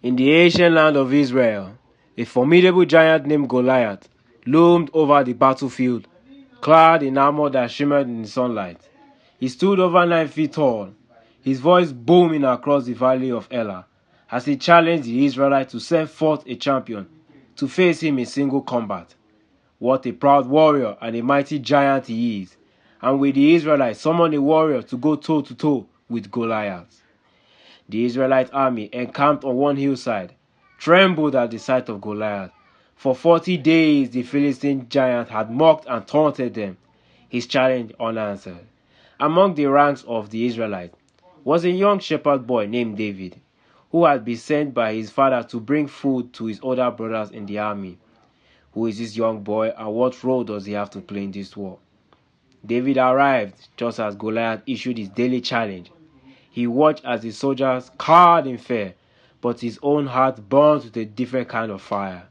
In the ancient land of Israel, a formidable giant named Goliath loomed over the battlefield, clad in armor that shimmered in the sunlight. He stood over 9 feet tall, his voice booming across the valley of Elah, as he challenged the Israelites to send forth a champion to face him in single combat. What a proud warrior and a mighty giant he is, and with the Israelites summoned a warrior to go toe to toe with Goliath. The Israelite army encamped on one hillside, trembled at the sight of Goliath. For 40 days the Philistine giant had mocked and taunted them, his challenge unanswered. Among the ranks of the Israelites was a young shepherd boy named David, who had been sent by his father to bring food to his older brothers in the army. Who is this young boy and what role does he have to play in this war? David arrived just as Goliath issued his daily challenge. He watched as the soldiers cowered in fear, but his own heart burned with a different kind of fire.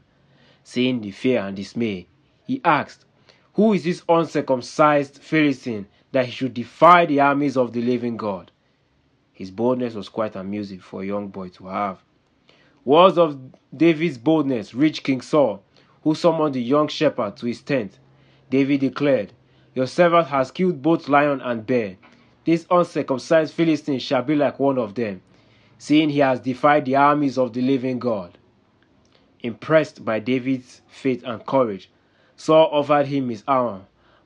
Seeing the fear and dismay, he asked, "Who is this uncircumcised Philistine that he should defy the armies of the living God?" His boldness was quite amusing for a young boy to have. Words of David's boldness reached King Saul, who summoned the young shepherd to his tent. David declared, "Your servant has killed both lion and bear. This uncircumcised Philistine shall be like one of them, seeing he has defied the armies of the living God." Impressed by David's faith and courage, Saul offered him his armor,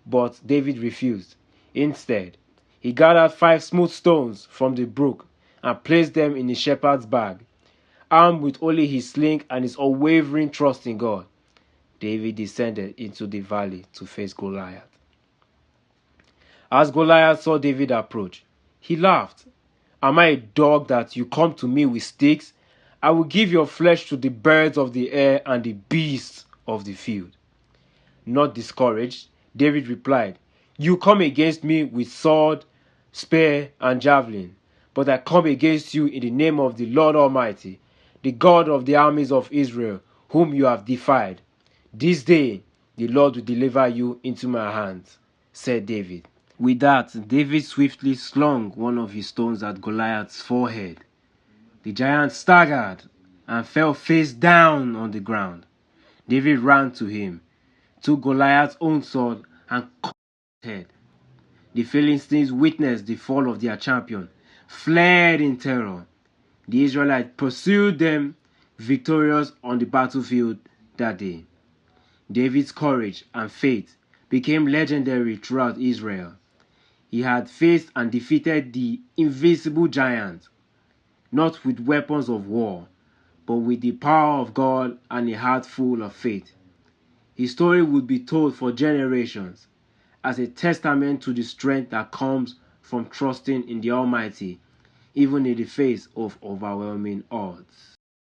but David refused. Instead, he gathered 5 smooth stones from the brook and placed them in his shepherd's bag. Armed with only his sling and his unwavering trust in God, David descended into the valley to face Goliath. As Goliath saw David approach, he laughed. "Am I a dog that you come to me with sticks? I will give your flesh to the birds of the air and the beasts of the field." Not discouraged, David replied, "You come against me with sword, spear, and javelin, but I come against you in the name of the Lord Almighty, the God of the armies of Israel, whom you have defied. This day the Lord will deliver you into my hands," said David. With that, David swiftly slung one of his stones at Goliath's forehead. The giant staggered and fell face down on the ground. David ran to him, took Goliath's own sword, and cut his head. The Philistines witnessed the fall of their champion, fled in terror. The Israelites pursued them, victorious on the battlefield that day. David's courage and faith became legendary throughout Israel. He had faced and defeated the invincible giant, not with weapons of war, but with the power of God and a heart full of faith. His story would be told for generations as a testament to the strength that comes from trusting in the Almighty, even in the face of overwhelming odds.